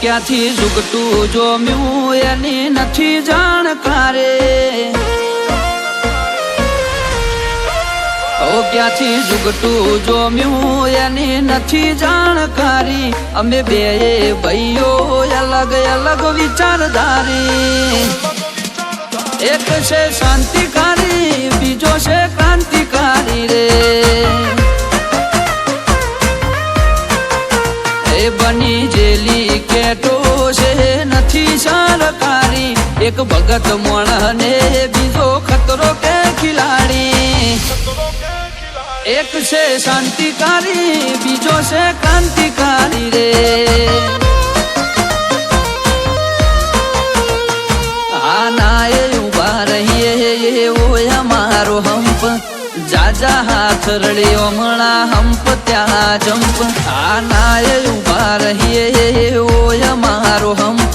ક્યાંથી ઝુકટું જોમ્યું એની નથી જાણકારે, ક્યાંથી ઝુકટું જોમ્યું એની નથી જાણકારી। અમે બે ભાઈઓ અલગ અલગ વિચારધારી, એક છે શાંતિકારી બીજો છે ક્રાંતિકારી રે। એ બની જેલી કેટો છે નથી સરકારી, એક ભગત મોણ ને બીજો ખતરો કે ખિલાડી। એક છે શાંતિકારી બીજો છે ક્રાંતિકારી રે। આના એ ઉભા રહીએ એવો અમારો હંપ, જાજા હાથ રડ્યો હમણા હંપ ત્યાં જંપ। આના એ ઉભા રહીએ એવો અમારો હંપ,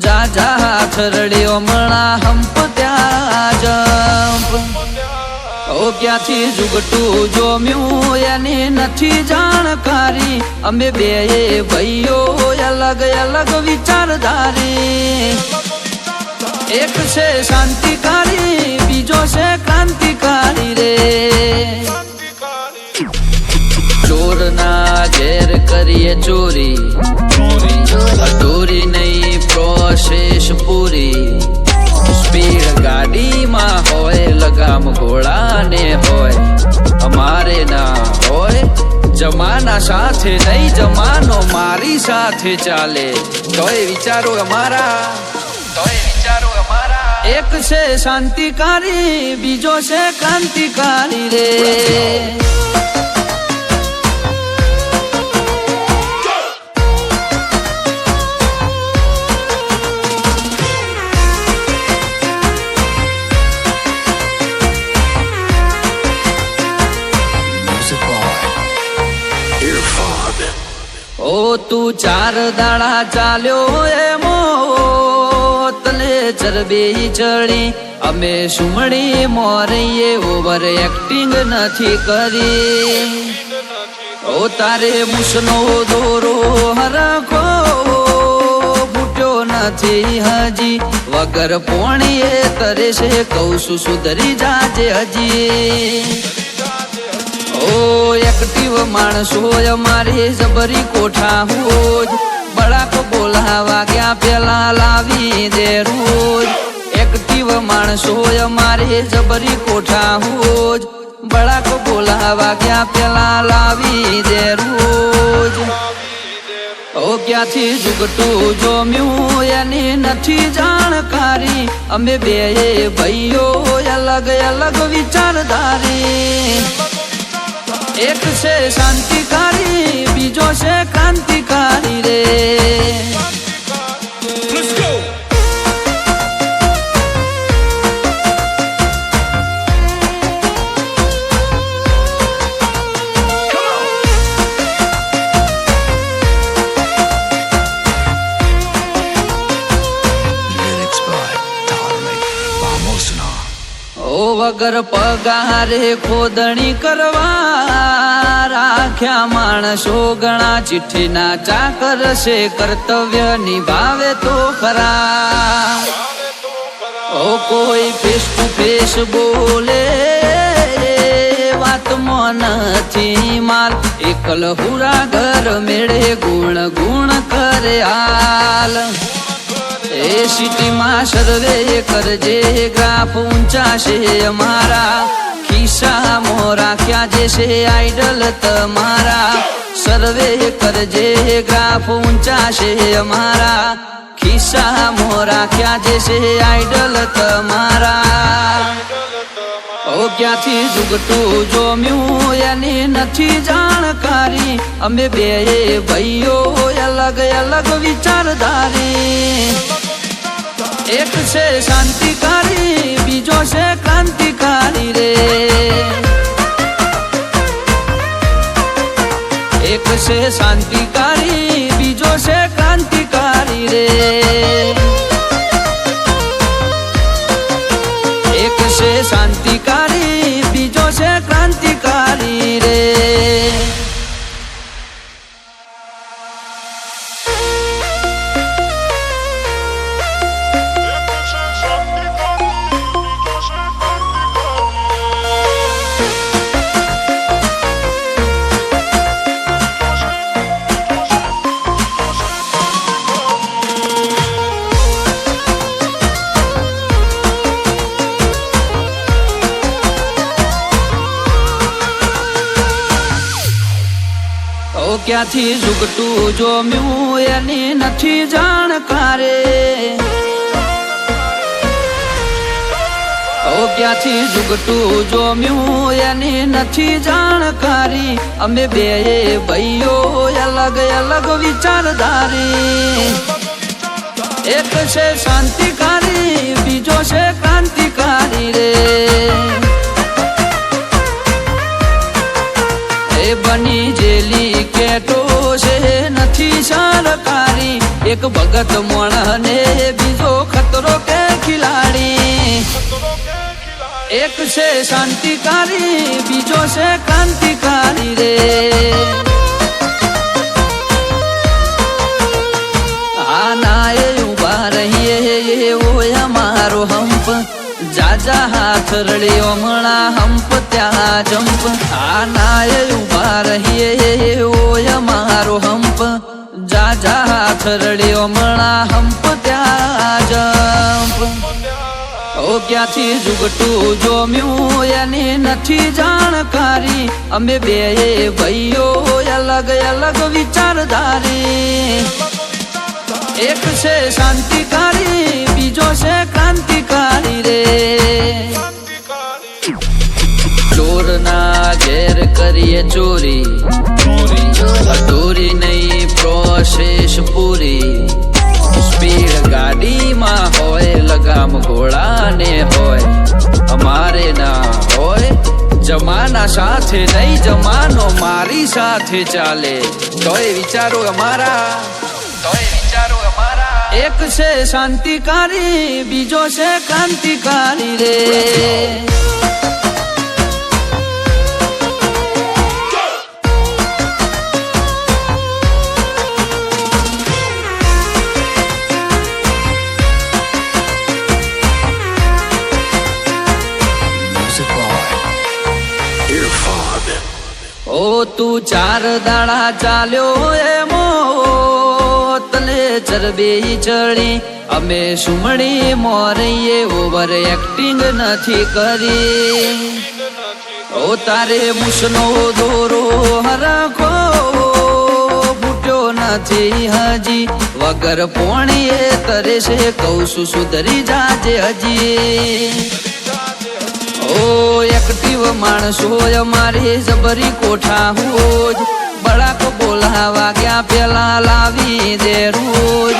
જાજા હાથ રડ્યો હમણા હંપ ત્યાં જંપ। ક્યાંથી ઝુકટું જોમ્યું એની નથી જાણકારી, અમે બે ભાઈઓ અલગ અલગ વિચારધારી, એક છે શાંતિકારી બીજો છે ક્રાંતિકારી રે। ચોરના ઘેર કરીએ ચોરી, અધૂરી નહીં પ્રોસેસ પૂરી। સ્પીડ ગાડીમાં હોય લગામ ઘોડાને હોય, અમારે ના હોય જમાના સાથે નહીં જમાનો મારી સાથે ચાલે। તોય વિચારો અમારા, તોય વિચારો અમારા, એક છે શાંતિકારી બીજો છે ક્રાંતિકારી રે। ઓ તું ચાર દાડા ચાલ્યો એમો તને ચરબી ચડી, અમે સુમણી મોરીએ ઓવર એક્ટિંગ નથી કરી। ઓ તારે મૂસનો દોરો હરખો ફૂટ્યો નથી હજી, વગર પોણીએ તરે છે કહું છું સુધરી જાજે હજી। ઓ એક્ટિવ માણસો અમારી જબરી કોઠા હોજ, બળાક બોલાવા ગયા પેલા લાવી દે રોજ। એક્ટિવ માણસો અમારી જબરી કોઠા હોજ, બળાક બોલાવા ગયા પેલા લાવી દે રોજ। ઓ ક્યાંથી ઝુકટું જોમ્યું એની નથી જાણકારી, અમે બે ભાઈઓ અલગ અલગ વિચારધારી, એક છે શાંતિકારી બીજો છે ક્રાંતિકારી રે। વગર પગારે ખોદણી કરવા રાખ્યા માણસો ઘણા, ચિઠ્ઠીના ચાકર છે કર્તવ્ય નિભાવે તો ખરા। ઓ કોઈ ફેસ ટુ ફેસ બોલે વાતમાં નથી માલ, એકલ હુરા ઘર મેળે ગુણ ગુણ કરે હાલ। એ સિટીમાં સર્વે કરજે ગ્રાફ ઊંચા છે અમારા, ખિસ્સામાં રાખ્યા જે છે આઈડલ તમારા। સર્વે કરજે ગ્રાફ ઊંચા છે અમારા, ખિસ્સામાં રાખ્યા જે છે આઈડલ તમારા। ઓ ક્યાંથી ઝુકટું જોમ્યું એની નથી જાણકારી, અમે બે ભાઈઓ અલગ અલગ વિચારધારી, એક છે શાંતિકારી બીજો છે ક્રાંતિકારી રે। એક છે શાંતિકારી બીજો છે ક્રાંતિકારી રે। એક છે શાંતિકારી બીજો છે ક્રાંતિકારી રે। ક્યાંથી ઝુકટું જોમ્યું એની નથી જાણકારે, ક્યાંથી ઝુકટું જોમ્યું એની નથી જાણકારી. અમે બે ભાઈઓ અલગ અલગ વિચારધારી, એક છે શાંતિકારી બીજો છે ક્રાંતિકારી રે. એ બની જેલી કેટો છે નથી સરકારી, એક ભગત મોણ ને બીજો ખતરો કે ખિલાડી. એક છે શાંતિકારી બીજો છે ક્રાંતિકારી રે. આના એ ઉભા રહીએ એવો અમારો હંપ, જાજા હાથ રળ્યો હમણાં હંપ ત્યાં જંપ. આના એ ઉભા રહીએ એવો અમારો હંપ, જાજા હાથ રળ્યો હમણાં હંપ ત્યાં જંપ. ક્યાંથી ઝુકટું જોમ્યું એની નથી જાણકારી. અમે બે ભાઈઓ અલગ અલગ વિચારધારી, એક છે શાંતિકારી બીજો છે ક્રાંતિકારી રે. ચોરના ઘેર કરીએ ચોરી, અધૂરી નહીં પ્રોસેસ પૂરી. સ્પીડ ગાડીમાં હોય લગામ ઘોડાને હોય, અમારે ના હોય. જમાના સાથે નહીં જમાનો મારી સાથે ચાલે, તોય વિચારો અમારા, તોય વિચારો અમારા. એક છે શાંતિકારી બીજો છે ક્રાંતિકારી રે. તું ચાર દાડા ચાલ્યો એમો તને ચરબી ચડી. અમે સુમણી મોરીએ ઓવર એક્ટિંગ નથી કરી. તારે મૂસનો દોરો હરખો ફૂટ્યો નથી હજી, વગર પોણીએ તરે છે કહું છું સુધરી જાજે હજી. એક્ટિવ માણસો અમારે જબરી કોઠા હોજ, બળાક બોલાવા ગયા પેલા લાવી દે રોજ.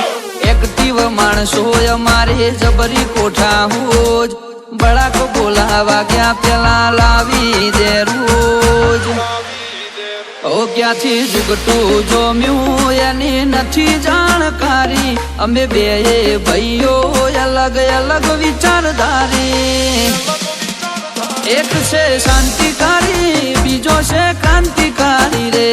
એક્ટિવ માણસો અમારે જબરી કોઠા હોજ, બળાક બોલાવા ગયા પેલા લાવી દે રોજ. ક્યાંથી ઝુકટું જોમ્યું એની નથી જાણકારી. અમે બે ભાઈઓ અલગ અલગ વિચારધારી, એક છે શાંતિકારી બીજો છે ક્રાંતિકારી રે.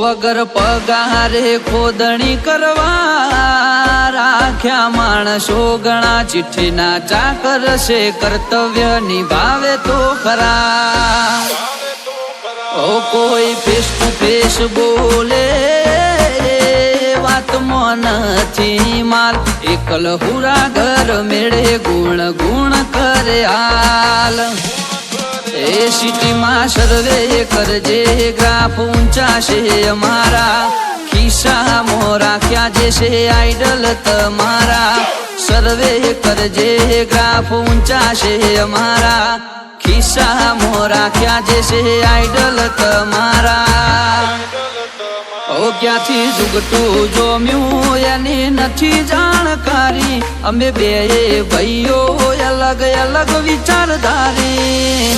વગર પગારે ખોદણી કરવા રાખ્યા માણસો ઘણા, ચિઠ્ઠીના ચાકર છે કર્તવ્ય નિભાવે તો ખરા. કોઈ ફેસ ટુ ફેસ બોલે વાતમાં નથી માલ, એકલ હુરા ઘર મેળે ગુણ ગુણ કરે હાલ. એ સિટીમાં સર્વે કરજે ગ્રાફ ઊંચા છે અમારા, ખિસ્સામાં રાખ્યા જે છે આઈડલ તમારા. સર્વે કરજે ગ્રાફ ઊંચા છે અમારા, ખિસ્સામાં રાખ્યા જે છે આઈડલ તમારા. ક્યાંથી ઝુકટું જોમ્યું એની નથી જાણકારી. અમે બે ભાઈઓ અલગ અલગ વિચારધારી,